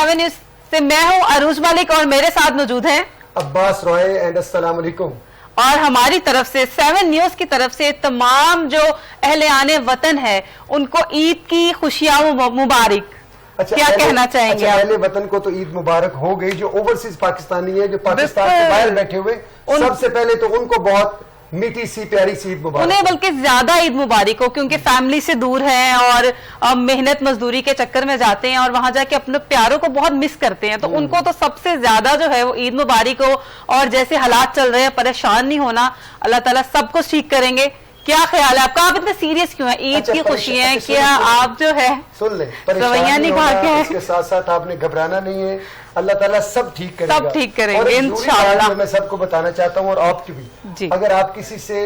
7 news से मैं हूं अरूज मलिक और मेरे साथ मौजूद हैं अब्बास रॉय एंड अस्सलाम वालेकुम। और हमारी तरफ से 7 न्यूज की तरफ से तमाम जो अहले आने वतन है उनको ईद की खुशियां मुबारक। क्या कहना चाहेंगे आप? अहले वतन को तो ईद मुबारक हो गई। जो ओवरसीज पाकिस्तानी है, जो पाकिस्तान के बाहर बैठे हुए, सबसे पहले तो उनको बहुत मीठी सी प्यारी सी ईद मुबारक। उन्हें बल्कि ज्यादा ईद मुबारक हो, क्योंकि फैमिली से दूर हैं और मेहनत मजदूरी के चक्कर में जाते हैं और वहां जाके अपने प्यारों को बहुत मिस करते हैं, तो उनको तो सबसे ज्यादा जो है वो ईद मुबारक हो। और जैसे हालात चल रहे हैं, परेशान नहीं होना, अल्लाह ताला सब कुछ ठीक करेंगे। क्या ख्याल है आपका? आप इतने सीरियस क्यों है? ईद की खुशी है, क्या आप जो है सुन ले, रवैया निभा के है? इसके साथ साथ आपने घबराना नहीं है, अल्लाह ताला सब ठीक करेगा, सब ठीक करेंगे इंशाअल्लाह। मैं सबको बताना चाहता हूँ और आपकी भी, अगर आप किसी से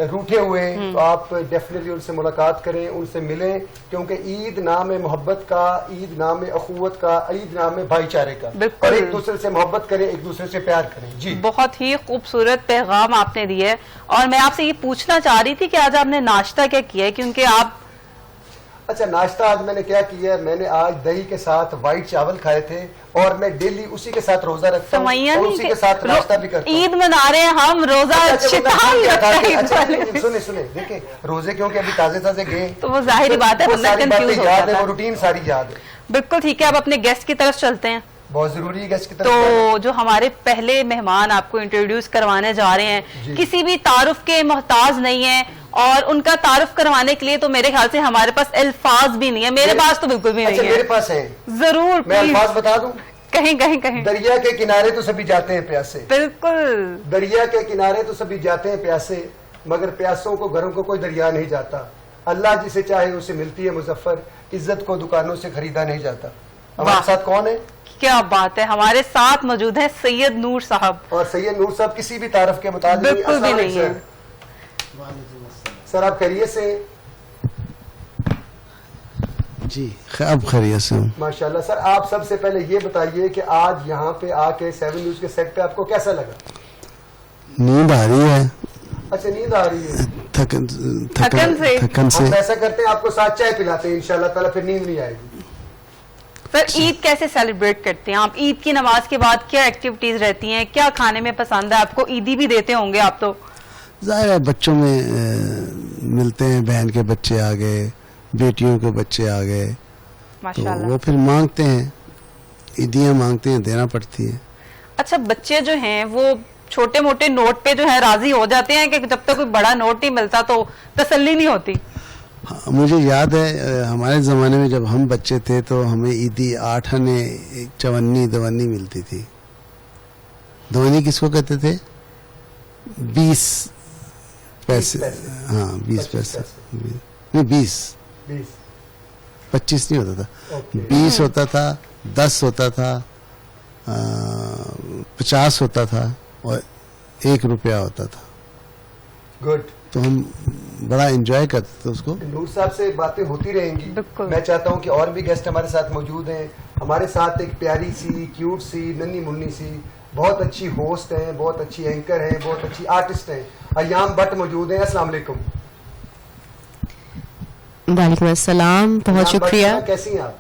रूठे हुए तो आप डेफिनेटली उनसे मुलाकात करें, उनसे मिलें, क्योंकि ईद नाम है मोहब्बत का, ईद नाम है अखुवत का, ईद नाम है भाईचारे का। और एक दूसरे से मोहब्बत करें, एक दूसरे से प्यार करें। जी, बहुत ही खूबसूरत पैगाम आपने दिया है। और मैं आपसे ये पूछना चाह रही थी कि आज आपने नाश्ता क्या किया है, क्योंकि आप अच्छा, नाश्ता आज मैंने क्या किया है, मैंने आज दही के साथ व्हाइट चावल खाए थे और मैं डेली उसी के साथ रोजा रखता हूँ और उसी के साथ नाश्ता भी करता हूँ। ईद मना रहे हैं हम, रोजा सुने सुने देखें, रोजे क्योंकि अभी ताजे ताजे गए तो वो जाहिर बात है, याद है, वो रूटीन सारी याद है। बिल्कुल ठीक है। अब अपने गेस्ट की तरफ चलते हैं, बहुत जरूरी है गेस्ट की तरफ। तो जो हमारे पहले मेहमान आपको इंट्रोड्यूस करवाने जा रहे हैं, किसी भी तारुफ के मोहताज नहीं है और उनका तारुफ करवाने के लिए तो मेरे ख्याल से हमारे पास अल्फाज भी नहीं है। मेरे पास तो बिल्कुल भी नहीं है। मेरे पास है, जरूर मैं अल्फाज बता दूं। कहीं कहीं कहीं दरिया के किनारे तो सभी जाते हैं प्यासे, बिल्कुल दरिया के किनारे तो सभी जाते हैं प्यासे, मगर प्यासों को घरों को कोई दरिया नहीं जाता। अल्लाह जिसे चाहे उसे मिलती है मुजफ्फर, इज्जत को दुकानों से खरीदा नहीं जाता। हमारे साथ कौन है? क्या बात है, हमारे साथ मौजूद है सैयद नूर साहब। और सैयद नूर साहब किसी भी तारफ के मुताबिक बिल्कुल भी नहीं है। सर आप खैरियत से? जी अब खैरियत से हूँ माशाल्लाह। सर आप सबसे पहले ये बताइए कि आज यहाँ पे आके 7 न्यूज के सेट पे आपको कैसा लगा? नींद आ रही है। अच्छा, नींद आ रही है थकन से। हम ऐसा करते हैं, आपको साथ चाय पिलाते हैं इंशाल्लाह ताला, फिर नींद नहीं आएगी। सर ईद कैसे सेलिब्रेट करते हैं आप? ईद की नमाज के बाद क्या एक्टिविटीज रहती हैं, क्या खाने में पसंद है आपको? ईदी भी देते होंगे आप तो? जाहिर है बच्चों में मिलते हैं, बहन के बच्चे आ गए, बेटियों के बच्चे आ गए, तो वो फिर मांगते हैं, ईदियाँ मांगते हैं, देना पड़ती है। अच्छा, बच्चे जो हैं वो छोटे मोटे नोट पे जो है राजी हो जाते हैं कि जब तक कोई बड़ा नोट नहीं मिलता तो तसल्ली नहीं होती? हाँ, मुझे याद है हमारे ज़माने में जब हम बच्चे थे तो हमें ईदी 8 आने 54 दवन्नी मिलती थी। दवन्नी किसको कहते थे? 20 पैसे। हाँ 20 पैसे नहीं, 20 25 नहीं होता था, 20 होता था, 10 होता था, 50 होता था और 1 रुपया होता था। गुड। तो हम बड़ा एंजॉय करते थे उसको। नूर साहब से बातें होती रहेंगी। मैं चाहता हूं कि और भी गेस्ट हमारे साथ मौजूद हैं। हमारे साथ एक प्यारी सी, क्यूट सी, नन्ही मुन्नी सी, बहुत अच्छी होस्ट हैं, बहुत अच्छी एंकर हैं, बहुत अच्छी आर्टिस्ट हैं, अय्याम भट्ट मौजूद हैं। अस्सलाम वालेकुम। वालेकुम अस्सलाम, बहुत शुक्रिया। कैसी हैं आप?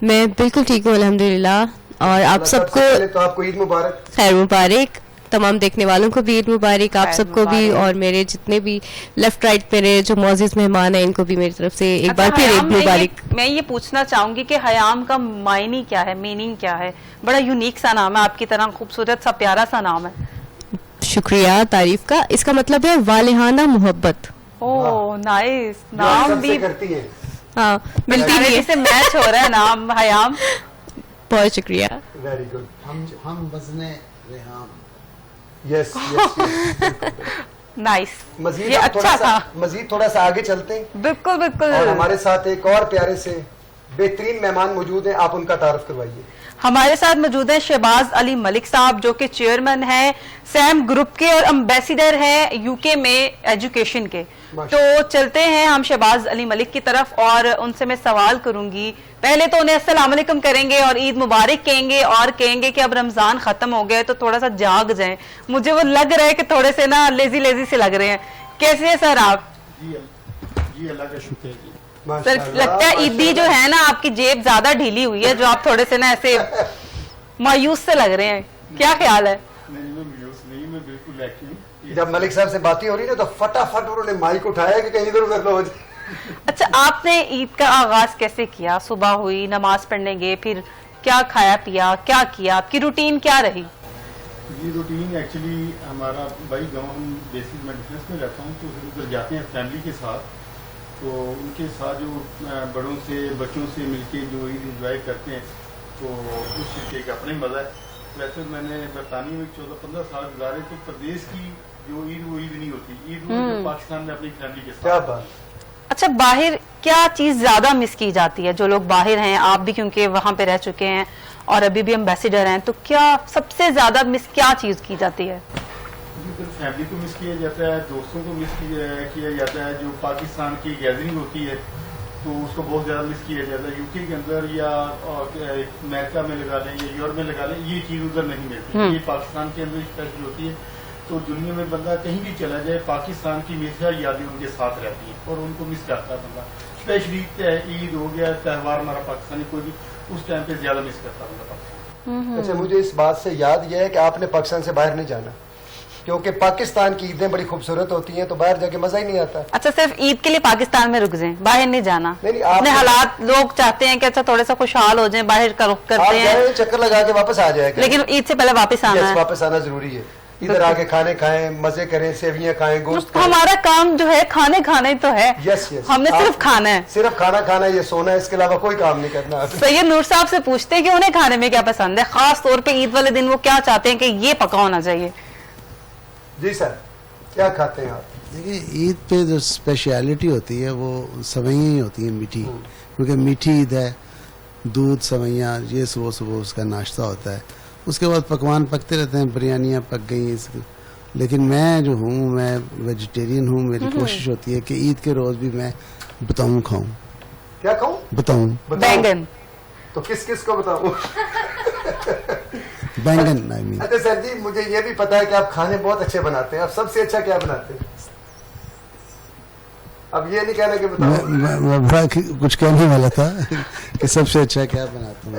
मैं बिल्कुल ठीक हूँ अल्हम्दुलिल्लाह। और आप सबको तो आपको ईद मुबारक। खैर मुबारक, तमाम देखने वालों को भी ईद मुबारक, आप सबको भी, और मेरे जितने भी लेफ्ट राइट मेरे जो मौजूद मेहमान हैं इनको भी मेरी तरफ से एक बार फिर ईद मुबारक। मैं ये पूछना चाहूंगी कि हयाम का मायने क्या है, मीनिंग क्या है? बड़ा यूनिक सा नाम है, आपकी तरह खूबसूरत सा प्यारा सा नाम है। शुक्रिया तारीफ का। इसका मतलब है वालिहाना मोहब्बत। ओह नाइस, नाम भी करती है। हाँ, मिलती नहीं है, मैच हो रहा है नाम हयाम। बहुत शुक्रिया। Very good. हम बजने रेहान। Yes nice. मजीद अच्छा था। मजीद थोड़ा सा आगे चलते हैं। बिल्कुल बिल्कुल। और हमारे साथ एक और प्यारे से बेहतरीन मेहमान मौजूद हैं, आप उनका तारुफ करवाइए। हमारे साथ मौजूद है शहबाज अली मलिक साहब, जो कि चेयरमैन है सैम ग्रुप के और एम्बेसडर है यूके में एजुकेशन के। तो चलते हैं हम शहबाज अली मलिक की तरफ और उनसे मैं सवाल करूंगी। पहले तो उन्हें अस्सलाम वालेकुम करेंगे और ईद मुबारक कहेंगे और कहेंगे कि अब रमजान खत्म हो गया तो थोड़ा सा जाग जाएं। मुझे वो लग रहा है कि थोड़े से ना लेजी लेजी से लग रहे हैं। कैसे है सर आप? जी अल्लाह का शुक्र है जी। سر لگتا ہے عیدی جو ہے نا آپ کی جیب زیادہ ڈھیلی ہوئی ہے, جو آپ تھوڑے سے نا ایسے مایوس سے لگ رہے ہیں, کیا خیال ہے؟ جب ملک صاحب سے باتیں ہو رہی نا تو فٹافٹ انہوں نے مائک اٹھایا کہ کہیں ادھر ادھر ہو جائے. اچھا, آپ نے عید کا آغاز کیسے کیا؟ صبح ہوئی, نماز پڑھنے گئے, پھر کیا کھایا پیا, کیا کیا, آپ کی روٹین کیا رہی؟ یہ روٹین ایکچولی ہمارا بھائی گاؤں, ہم بیسک میں ڈیفینس میں رہتا ہوں, تو ادھر جاتے ہیں فیملی کے ساتھ, تو ان کے ساتھ جو بڑوں سے بچوں سے مل کے جو عید انجوائے کرتے ہیں تو اس چیز کا ایک اپنا ہی مزہ ہے. ویسے میں نے برطانیہ میں 14-15 سال گزارے, تو پردیش کی جو عید وہ عید نہیں ہوتی, عید وہ پاکستان میں اپنی فیملی کے ساتھ. کیا بات. اچھا, باہر کیا چیز زیادہ مس کی جاتی ہے؟ جو لوگ باہر ہیں, آپ بھی کیونکہ وہاں پہ رہ چکے ہیں اور ابھی بھی امبیسیڈر ہیں, تو کیا سب سے زیادہ مس کیا چیز کی جاتی ہے؟ فیملی کو مس کیا جاتا ہے, دوستوں کو مس کیا جاتا ہے, جو پاکستان کی گیدرنگ ہوتی ہے تو اس کو بہت زیادہ مس کیا جاتا ہے. یو کے اندر یا امریکہ میں لگا لیں یا یورپ میں لگا لیں, یہ چیز ادھر نہیں ملتی, یہ پاکستان کے اندر اسپیشل ہوتی ہے. تو دنیا میں بندہ کہیں بھی چلا جائے, پاکستان کی ہمیشہ یادیں ان کے ساتھ رہتی ہیں اور ان کو مس کرتا ہے بندہ. اسپیشلی عید ہو گیا, تہوار ہمارا پاکستانی کوئی بھی, اس ٹائم پہ زیادہ مس کرتا بندہ پاکستان. اچھا, مجھے اس بات سے یاد یہ ہے کہ آپ نے پاکستان سے باہر نہیں جانا, کیونکہ پاکستان کی عیدیں بڑی خوبصورت ہوتی ہیں, تو باہر جا کے مزہ ہی نہیں آتا. اچھا, صرف عید کے لیے پاکستان میں رک جائیں, باہر نہیں جانا؟ نہیں, اپنے حالات, لوگ چاہتے ہیں کہ اچھا تھوڑے سا خوشحال ہو جائیں, باہر کا رخ کرتے ہیں, چکر لگا کے واپس آ جائے, لیکن عید سے پہلے واپس آنا ہے. واپس آنا ضروری ہے. ادھر آ کے کھانے کھائیں, مزے کریں, سیویاں کھائیں, گوشت کھائیں. ہمارا کام جو ہے کھانے کھانا ہی تو ہے, ہم نے صرف کھانا ہے, صرف کھانا کھانا, یہ سونا ہے, اس کے علاوہ کوئی کام نہیں کرنا. سید نور صاحب سے پوچھتے ہیں کہ انہیں کھانے میں کیا پسند ہے, خاص طور پہ عید والے دن وہ کیا چاہتے ہیں کہ یہ پکا ہونا چاہیے. جی سر, کیا کھاتے ہیں آپ؟ دیکھیے, عید پہ جو اسپیشلٹی ہوتی ہے وہ سوئیاں ہی ہوتی ہیں میٹھی, کیونکہ میٹھی عید ہے, دودھ سوئیاں یہ صبح صبح اس کا ناشتہ ہوتا ہے. اس کے بعد پکوان پکتے رہتے ہیں, بریانیاں پک گئی. لیکن میں جو ہوں, میں ویجیٹیرین ہوں, میری کوشش ہوتی ہے کہ عید کے روز بھی میں بتاؤں کھاؤں. کیا کھاؤں؟ بتاؤں. بینگن. تو کس کس کو بتاؤں؟ بینگن. اچھا سر جی, مجھے یہ بھی پتا ہے کہ آپ کھانے بہت اچھے بناتے ہیں. آپ سب سے اچھا کیا بناتے ہیں؟ اب یہ نہیں کہنا کہ میں کچھ کہنے والا تھا کہ سب سے اچھا کیا بناتا ہوں,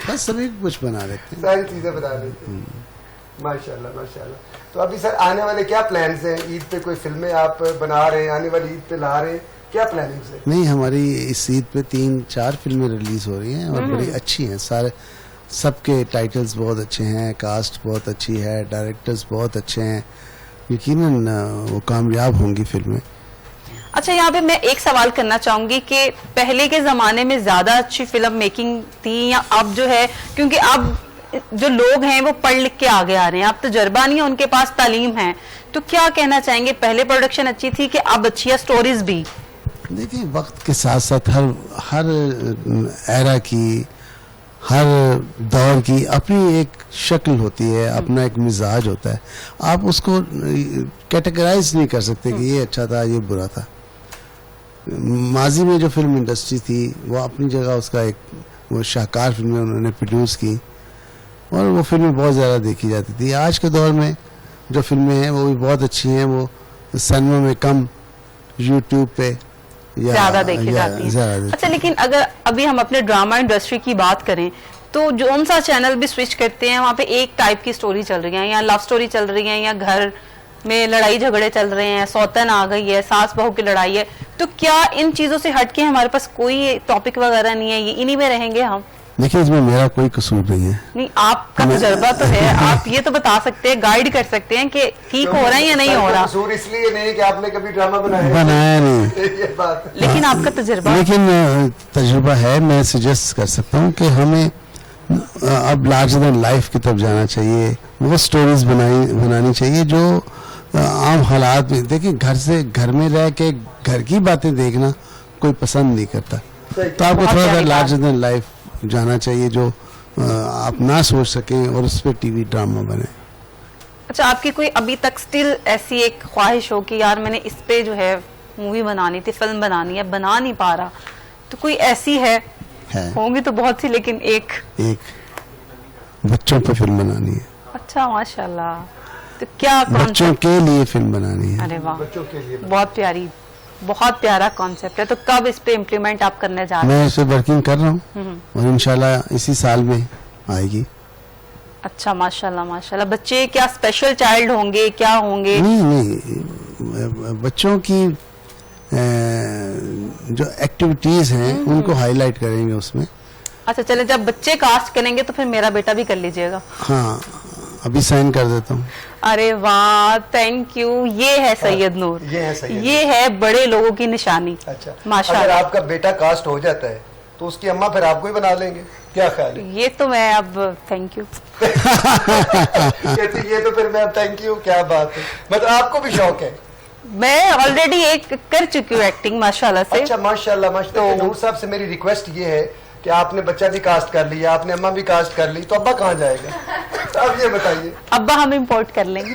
بس سبھی کچھ بنا لیتے ہیں, ساری چیزیں بنا لیتے ہیں. ماشاءاللہ ماشاءاللہ. تو ابھی سر آنے والے کیا پلانز ہیں؟ عید پہ کوئی فلمیں آپ بنا رہے ہیں, آنے والی عید پہ لا رہے ہیں, کیا پلاننگز ہیں؟ نہیں, ہماری اس عید پہ 3-4 فلمیں ریلیز ہو رہی ہیں اور بڑی اچھی ہیں. سب کے ٹائٹلز بہت اچھے ہیں, کاسٹ بہت اچھی ہے, ڈائریکٹرز بہت اچھے ہیں, یقیناً وہ کامیاب ہوں گی فلمیں. اچھا, یہاں پہ میں ایک سوال کرنا چاہوں گی کہ پہلے کے زمانے میں زیادہ اچھی فلم میکنگ تھی یا اب جو ہے, کیونکہ اب جو لوگ ہیں وہ پڑھ لکھ کے آگے آ رہے ہیں, اب تجربہ نہیں ہے, ان کے پاس تعلیم ہے, تو کیا کہنا چاہیں گے, پہلے پروڈکشن اچھی تھی کہ اب اچھی ہے سٹوریز بھی؟ دیکھیں, وقت کے ساتھ ساتھ ہر ایرا کی, ہر دور کی اپنی ایک شکل ہوتی ہے, اپنا ایک مزاج ہوتا ہے. آپ اس کو کیٹیگرائز نہیں کر سکتے کہ یہ اچھا تھا یہ برا تھا. ماضی میں جو فلم انڈسٹری تھی وہ اپنی جگہ, اس کا ایک وہ شاہکار فلمیں انہوں نے پروڈیوس کی اور وہ فلمیں بہت زیادہ دیکھی جاتی تھی. آج کے دور میں جو فلمیں ہیں وہ بھی بہت اچھی ہیں, وہ سینما میں کم, یوٹیوب پہ زیادہ دیکھی جاتی ہیں. اچھا, لیکن اگر ابھی ہم اپنے ڈرامہ انڈسٹری کی بات کریں تو جو ان سا چینل بھی سوئچ کرتے ہیں, وہاں پہ ایک ٹائپ کی سٹوری چل رہی ہے, یا لو سٹوری چل رہی ہے, یا گھر میں لڑائی جھگڑے چل رہے ہیں, سوتن آ گئی ہے, ساس بہو کی لڑائی ہے, تو کیا ان چیزوں سے ہٹ کے ہمارے پاس کوئی ٹاپک وغیرہ نہیں ہے, یہ انہی میں رہیں گے ہم؟ دیکھیں, اس میں میرا کوئی قصور نہیں ہے. نہیں, آپ کا تجربہ تو ہے, آپ یہ تو بتا سکتے ہیں, گائیڈ کر سکتے ہیں کہ ٹھیک ہو رہا ہے یا نہیں ہو رہا. قصور اس لیے نہیں کہ آپ نے کبھی ڈرامہ بنایا نہیں, یہ بات, لیکن آپ کا تجربہ, لیکن تجربہ ہے. میں سجیسٹ کر سکتا ہوں کہ ہمیں اب لارجر دین لائف کی طرف جانا چاہیے, وہ سٹوریز بنانی چاہیے جو عام حالات میں. دیکھیں, گھر میں رہ کے گھر کی باتیں دیکھنا کوئی پسند نہیں کرتا, تو آپ کو تھوڑا سا لارجر دین لائف جانا چاہیے جو آپ نہ سوچ سکیں اور اس پہ ٹی وی ڈرامہ بنے. اچھا, آپ کی کوئی ابھی تک سٹل ایسی ایک خواہش ہو کہ یار میں نے اس پہ جو ہے مووی بنانی تھی, فلم بنانی ہے, بنا نہیں پا رہا, تو کوئی ایسی ہے؟ ہوں گی تو بہت سی, لیکن ایک بچوں پہ فلم بنانی ہے. اچھا, ماشاءاللہ. تو کیا بچوں کے لیے فلم بنانی ہے. ارے واہ, بہت پیاری बहुत प्यारा कॉन्सेप्ट है। तो कब इस पे इम्प्लीमेंट आप करने जा रहे हैं? मैं इस पे वर्किंग कर रहा हूँ और इंशाल्लाह इसी साल में आएगी। अच्छा, माशाल्लाह माशाल्लाह। बच्चे क्या स्पेशल चाइल्ड होंगे, क्या होंगे? नहीं, बच्चों की जो एक्टिविटीज हैं उनको हाईलाइट करेंगे उसमें। अच्छा चले, जब बच्चे कास्ट करेंगे तो फिर मेरा बेटा भी कर लीजिएगा। हाँ, अभी साइन कर देता हूँ। अरे वाह, थैंक यू। ये है सैयद नूर, ये है सैयद ये है बड़े लोगों की निशानी। अच्छा, अगर माशाल्लाह। आपका बेटा कास्ट हो जाता है तो उसकी अम्मा फिर आपको ही बना लेंगे, क्या ख्याल है? ये तो मैं अब थैंक यू। कहती ये तो फिर मैं थैंक यू, क्या बात है। मतलब आपको भी शौक है? मैं ऑलरेडी एक कर चुकी हूँ एक्टिंग माशाल्लाह से। अच्छा, माशाल्लाह माशाल्लाह। नूर साहब से मेरी रिक्वेस्ट ये है कि आपने बच्चा भी कास्ट कर लिया, आपने अम्मा भी कास्ट कर ली, तो अब्बा कहाँ जाएगा? अब ये बताइए। अब्बा हम इम्पोर्ट कर लेंगे।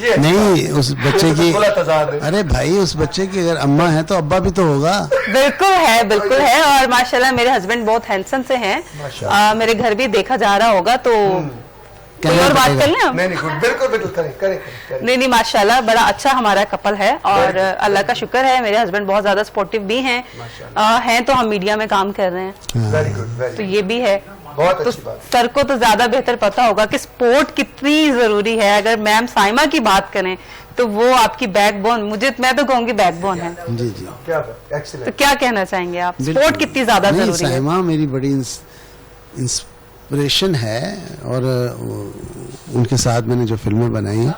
ये नहीं, उस बच्चे की, खुला तजाद है। अरे भाई, उस बच्चे की अगर अम्मा है तो अब्बा भी तो होगा। बिल्कुल है, बिल्कुल है। और माशाल्लाह मेरे हस्बैंड बहुत हैंडसम से हैं। मेरे घर भी देखा जा रहा होगा, तो कोई और बात कर लें हम? नहीं नहीं, बिल्कुल बिल्कुल करें करें करें। नहीं नहीं, माशाल्लाह बड़ा अच्छा हमारा कपल है और अल्लाह का शुक्र है, मेरे हस्बैंड बहुत ज्यादा सपोर्टिव भी हैं। हैं तो हम मीडिया में काम कर रहे हैं, वेरी गुड, वेरी तो ये भी है। बहुत तो अच्छी बात। सर को तो ज्यादा बेहतर पता होगा कि स्पोर्ट कितनी जरूरी है। अगर मैम साइमा की बात करें तो वो आपकी बैकबोन, मैं तो कहूँगी बैकबोन है। जी जी, क्या बात, एक्सीलेंट। तो क्या कहना चाहेंगे आप, स्पोर्ट कितनी ज्यादा नहीं, जरूरी है? साइमा मेरी बड़ी इंस्पिरेशन है और उनके साथ मैंने जो फिल्में बनाई हैं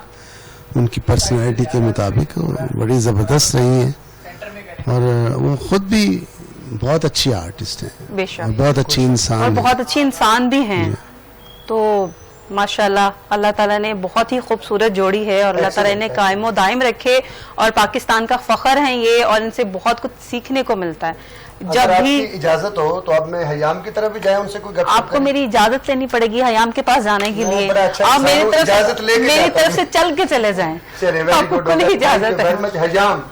उनकी पर्सनैलिटी के मुताबिक बड़ी ज़बरदस्त रही हैं और वो खुद भी बहुत अच्छी आर्टिस्ट हैं और बेशक, बहुत अच्छी इंसान और हैं। बहुत अच्छी इंसान भी हैं। तो माशाल्लाह अल्लाह ताला ने बहुत ही खूबसूरत जोड़ी है और अल्लाह ताला इन्हें कायमो दायम रखे और पाकिस्तान का फख्र है ये, और इनसे बहुत कुछ सीखने को मिलता है। जब भी इजाजत हो तो अब मैं हयाम की तरफ भी जाए, उनसे कोई गपशप आपको करें? मेरी इजाजत लेनी पड़ेगी हयाम के पास जाने के लिए। बड़ा अच्छा आप मेरी इजाजत लेके मेरी जाता तरफ हूं। से चल के चले जाएं। चलिए, वेरी आपको गुड, खुली इजाजत है। हयाम,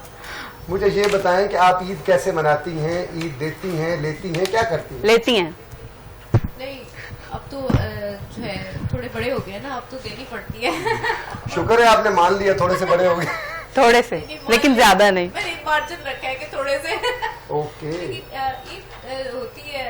मुझे ये बताएं कि आप ईद कैसे मनाती हैं? ईद देती हैं, लेती हैं, क्या करती हैं? लेती हैं। नहीं, अब तो जो है थोड़े बड़े हो गए ना, अब तो देनी पड़ती है। शुक्र है आपने मान लिया, थोड़े से बड़े हो गए। थोड़े से, लेकिन ज्यादा नहीं। मैंने मार्जिन रखा है कि थोड़े से। ओके। ईद होती है,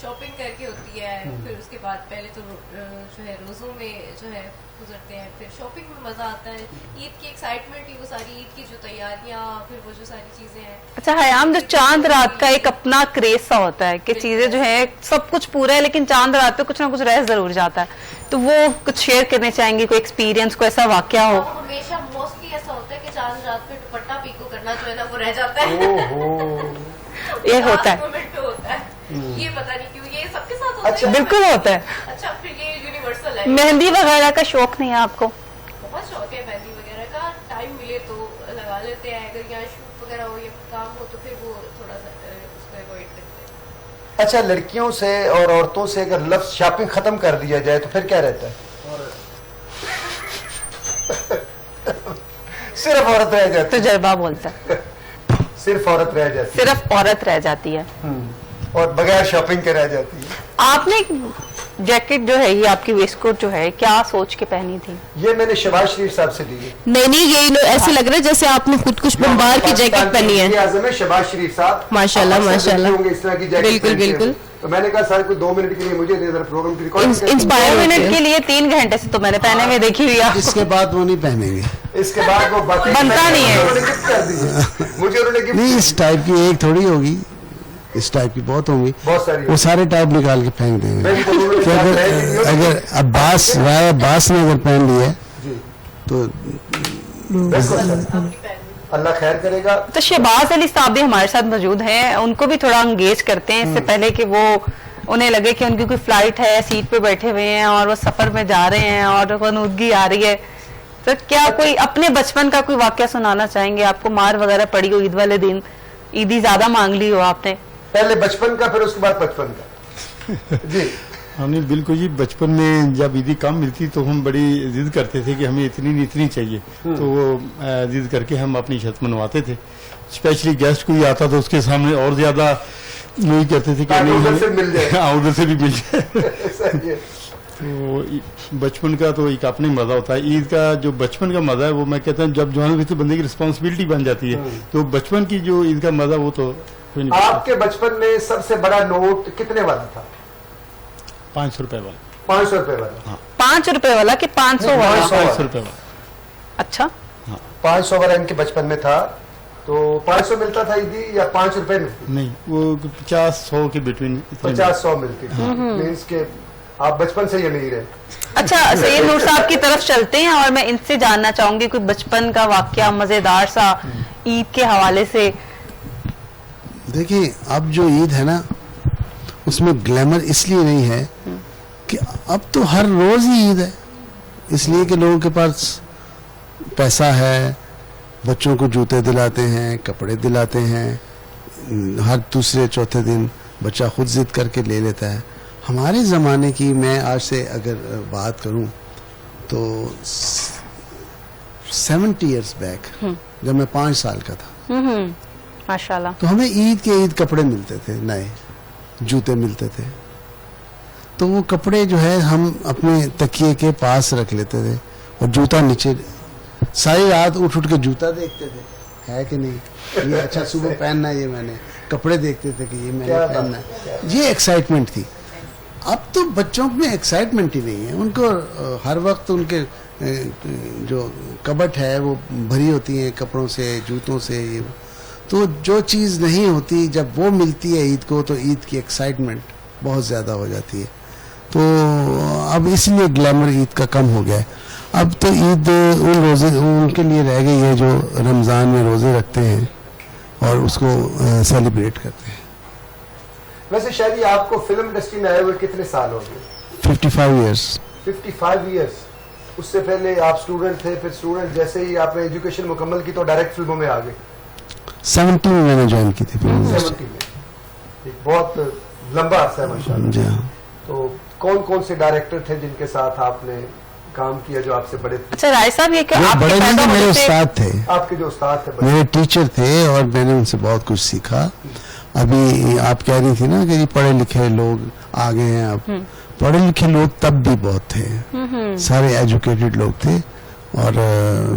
शॉपिंग करके होती है, फिर उसके बाद पहले तो जो है रोजों में जो है गुजरते हैं, फिर शॉपिंग में मजा आता है। ईद की एक्साइटमेंट ही वो सारी ईद की जो तैयारियां, फिर वो जो सारी चीजें हैं। अच्छा हयाम, जो चांद रात का एक अपना क्रेज सा होता है कि चीजें जो है सब कुछ पूरा है लेकिन चांद रात पे कुछ ना कुछ रह जरूर जाता है, तो वो कुछ शेयर करने चाहेंगे? कोई एक्सपीरियंस, कोई ऐसा वाकया हो? हमेशा मोस्टली ऐसा होता है कि चांद रात पे दुपट्टा पीको करना जो है ना वो रह जाता है। ये होता है। मोमेंट पे होता है, ये पता नहीं क्यों ये सबके साथ होता अच्छा, है। बिल्कुल होता है। अच्छा, फिर ये यूनिवर्सल है। मेहंदी वगैरह का शौक नहीं है आपको? बहुत शौक है मेहंदी वगैरह का, टाइम मिले तो लगा लेते हैं। अगर यहाँ शूट वगैरह हो या काम हो तो फिर वो थोड़ा सा उसको अवॉइड करते हैं। अच्छा, लड़कियों से और औरतों से अगर लफ्ज शॉपिंग खत्म कर दिया जाए तो फिर क्या रहता है? सिर्फ औरत रह जाती है। तजर्बा बोलता है, सिर्फ औरत रह जाती है। सिर्फ औरत रह जाती है और बगैर शॉपिंग के रह जाती है। आपने एक जैकेट जो है, ये आपकी वेस्टकोट जो है, क्या सोच के पहनी थी? ये मैंने शहबाज शरीफ साहब से ली है। नहीं, ये ऐसे लग रहा है जैसे आपने खुद कुछ बम्बार की जैकेट पहनी है। आजम है शहबाज शरीफ साहब, माशाल्लाह, आप अक्सर माशाल्लाह। देखते होंगे इस तरह की जैकेट बिल्कुल, पहनते हैं। बिल्कुल। तो मैंने कहा सर कोई 2 मिनट के लिए मुझे दे जरा, प्रोग्राम की रिकॉर्डिंग करते हैं। इंस्पायर 2 होते मिनट हैं। के लिए 3 घंटे से तो मैंने पहने हुए देखी हुई है। इसके बाद वो नहीं पहनेंगे। इसके बाद वो बाकी बनता नहीं है। उन्होंने गिफ्ट कर दी है। मुझे उन्होंने गिफ्ट नहीं, इस टाइप की एक थोड़ी होगी, इस टाइप की बहुत होंगी। बहुत सारी वो सारे टाइप निकाल के फेंक देंगे। बिल्कुल, उन्होंने कि साथ रह ली अगर होती। अगर अब्बास राय अब्बास ने अगर पहन ली है जी, तो बिल्कुल सर। अल्लाह खैर करेगा। तो शहबाज अली साहब भी हमारे साथ मौजूद हैं, उनको भी थोड़ा एंगेज करते हैं इससे पहले कि वो उन्हें लगे कि उनकी कोई फ्लाइट है, सीट पे बैठे हुए हैं और वो सफर में जा रहे हैं और वनूदगी आ रही है। तो क्या कोई अपने बचपन का कोई वाकया सुनाना चाहेंगे? आपको मार वगैरह पड़ी हो ईद वाले दिन, ईदी ज्यादा मांग ली हो आपने? पहले बचपन का, फिर उसके बाद बचपन का। जी हाँ, नहीं बिल्कुल जी। बचपन में जब ईदी कम मिलती तो हम बड़ी जिद करते थे कि हमें इतनी नहीं इतनी चाहिए, तो वो जिद करके हम अपनी छत मनवाते थे। स्पेशली गेस्ट कोई आता तो उसके सामने और ज्यादा वही करते थे कि नहीं उधर से मिल जाए। हाँ, उधर से भी मिल जाए। सही है। تو بچپن کا تو ایک اپنا ہی مزہ ہوتا ہے. عید کا جو بچپن کا مزہ ہے وہ میں کہتا ہوں جب جوان ہوتی بندے کی رسپانسبلٹی بن جاتی ہے تو بچپن کی جو عید کا مزہ وہ تو کوئی نہیں. آپ کے بچپن میں سب سے بڑا نوٹ کتنے والا تھا؟ 500 روپے والا. 500 روپے والا. 5 روپے والا کہ 500 والا؟ 500 روپے والا. اچھا 500 والا ان کے بچپن میں تھا. تو 500 ملتا تھا عیدی یا 5 روپے ملتی؟ نہیں وہ 50-100 کے بٹوین. 50-100 ملتی تھی. مینس کہ آپ بچپن سے ہی امیر ہیں. اچھا سید نور صاحب کی طرف چلتے ہیں اور میں ان سے جاننا چاہوں گی کوئی بچپن کا واقعہ مزیدار سا عید کے حوالے سے. دیکھیں اب جو عید ہے نا اس میں گلیمر اس لیے نہیں ہے کہ اب تو ہر روز ہی عید ہے, اس لیے کہ لوگوں کے پاس پیسہ ہے, بچوں کو جوتے دلاتے ہیں, کپڑے دلاتے ہیں, ہر دوسرے چوتھے دن بچہ خود ضد کر کے لے لیتا ہے. ہمارے زمانے کی میں آج سے اگر بات کروں تو 70 ایئرس بیک جب میں 5 سال کا تھا ماشاءاللہ تو ہمیں عید کے عید کپڑے ملتے تھے, نئے جوتے ملتے تھے. تو وہ کپڑے جو ہے ہم اپنے تکیے کے پاس رکھ لیتے تھے اور جوتا نیچے, ساری رات اٹھ کے جوتا دیکھتے تھے ہے کہ نہیں, یہ اچھا صبح پہننا ہے, یہ میں نے کپڑے دیکھتے تھے کہ یہ میں نے پہننا ہے. یہ ایکسائٹمنٹ تھی. اب تو بچوں میں ایکسائٹمنٹ ہی نہیں ہے, ان کو ہر وقت ان کے جو کبٹ ہے وہ بھری ہوتی ہیں کپڑوں سے, جوتوں سے. یہ تو جو چیز نہیں ہوتی جب وہ ملتی ہے عید کو تو عید کی ایکسائٹمنٹ بہت زیادہ ہو جاتی ہے. تو اب اس لیے گلیمر عید کا کم ہو گیا ہے. اب تو عید ان روزے ان کے لیے رہ گئی ہے جو رمضان میں روزے رکھتے ہیں اور اس کو سیلیبریٹ کرتے ہیں. ویسے شاید آپ کو فلم انڈسٹری میں آئے ہوئے کتنے سال ہو گئے؟ 55 ایئرس. 55 ایئرس. اس سے پہلے آپ اسٹوڈنٹ تھے, پھر اسٹوڈنٹ جیسے ہی آپ نے ایجوکیشن مکمل کی تو ڈائریکٹ فلموں میں آ گئے. 70 میں نے جوائن کی تھی. 70 میں بہت لمبا عرصہ ہے ماشاءاللہ. جی ہاں. تو کون کون سے ڈائریکٹر تھے جن کے ساتھ آپ نے کام کیا جو آپ سے بڑے تھے؟ اچھا رائے صاحب یہ کہ آپ بڑے نہیں, میرے استاد تھے, آپ کے جو استاد تھے میرے ٹیچر تھے اور میں نے ان سے بہت کچھ سیکھا. ابھی آپ کہہ رہی تھی نا کہ پڑھے لکھے لوگ آ گئے ہیں, اب پڑھے لکھے لوگ تب بھی بہت تھے, سارے ایجوکیٹڈ لوگ تھے. اور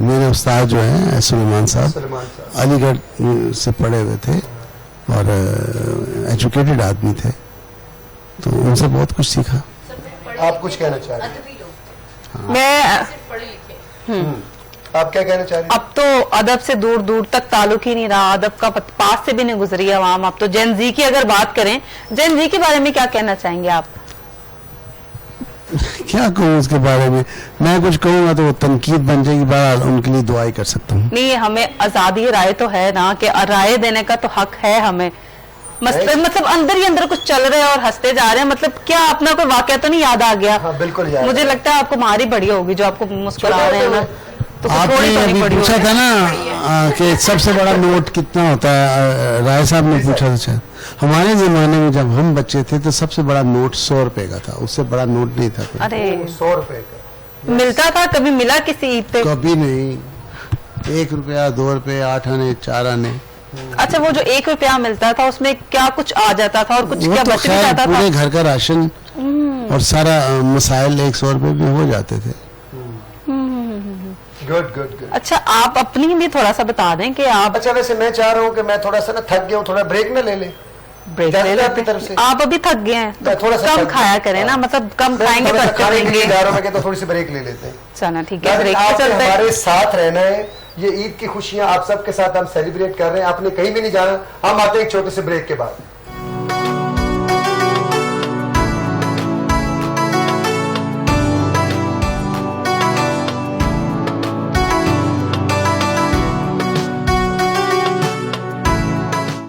میرے استاد جو ہیں سلیمان صاحب علی گڑھ سے پڑھے ہوئے تھے اور ایجوکیٹڈ آدمی تھے, تو ان سے بہت کچھ سیکھا. آپ کچھ کہنا چاہ رہے ہیں؟ آپ کیا کہنا چاہ رہے ہیں؟ اب تو ادب سے دور دور تک تعلق ہی نہیں رہا, ادب کا پاس سے بھی نہیں گزری عوام. اب تو جین زی کی اگر بات کریں, جین زی کے بارے میں کیا کہنا چاہیں گے آپ؟ کیا کہوں اس کے بارے میں, میں کچھ کہوں گا تو وہ تنقید بن جائے گی. بہرحال ان کے لیے دعائی کر سکتا ہوں. نہیں, ہمیں آزادی رائے تو ہے نا کہ رائے دینے کا تو حق ہے ہمیں. مطلب اندر ہی اندر کچھ چل رہے ہیں اور ہنستے جا رہے ہیں, مطلب کیا اپنا کوئی واقعہ تو نہیں یاد آ گیا؟ بالکل. مجھے لگتا ہے آپ کو ماری بڑی ہوگی جو آپ کو مسکرا رہے ہیں نا, تو آپ نے ابھی پوچھا تھا نا کہ سب سے بڑا نوٹ کتنا ہوتا ہے, رائے صاحب نے پوچھا تھا. شاید ہمارے زمانے میں جب ہم بچے تھے تو سب سے بڑا نوٹ 100 روپے کا تھا, اس سے بڑا نوٹ نہیں تھا. ارے 100 روپے کا ملتا تھا, کبھی ملا کسی عید پہ؟ کبھی نہیں. 1 روپیہ, 2 روپے, 8 آنے, 4 آنے. اچھا وہ جو 1 روپیہ ملتا تھا اس میں کیا کچھ آ جاتا تھا اور کچھ کیا بچ بھی جاتا تھا؟ پورے گھر کا راشن اور سارا مسائل 100 روپے میں ہو جاتے تھے. Good good good. اچھا آپ اپنی بھی تھوڑا سا بتا دیں کہ آپ. اچھا ویسے میں چاہ رہا ہوں کہ میں تھوڑا سا نا تھک گیا ہوں, تھوڑا بریک نہ لے لیں؟ بریک لے لیں. طرف سے آپ ابھی تھک گئے ہیں, تھوڑا سا کم کھایا کریں نا, مطلب کم کھائیں گے تو کھانے کریں کے گے. اداروں میں کہ تو تھوڑی سی بریک لے لیتے ہیں. چلنا ٹھیک ہے, بریک آپ پہ چلتے ہیں. ہمارے ساتھ رہنا ہے, یہ عید کی خوشیاں آپ سب کے ساتھ ہم سیلیبریٹ کر رہے ہیں. آپ نے کہیں بھی نہیں جانا, ہم آتے ہیں ایک چھوٹے سے بریک کے بعد.